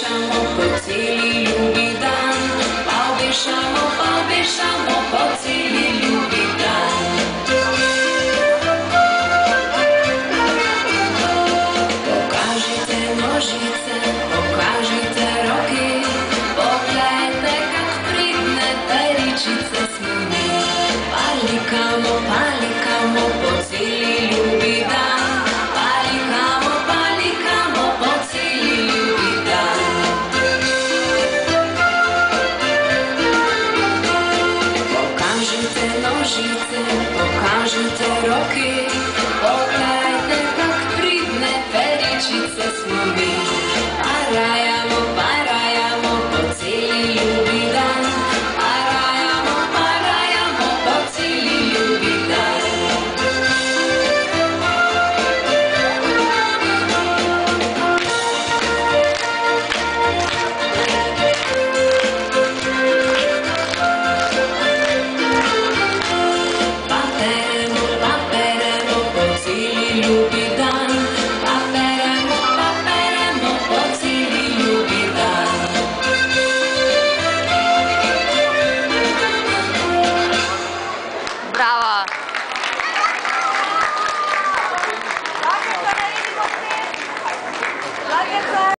obešamo po cijeli ljubi dan, pa obešamo po cijeli ljubi dan. Pokažite nožice, pokažite roki, pogledajte kak pridne peričice smo mi. Palikamo po cijeli ljubi dan, palikamo po cijeli ljubi dan. Pokažite nožice, pokažite roki, pogledajte kak pridne peričice smo mi. Parajamo po cijeli ljubi dan, parajamo po cijeli ljubi dan. Paperemo po cijeli ljubi dan, paperemo po cijeli ljubi dan. Bravo!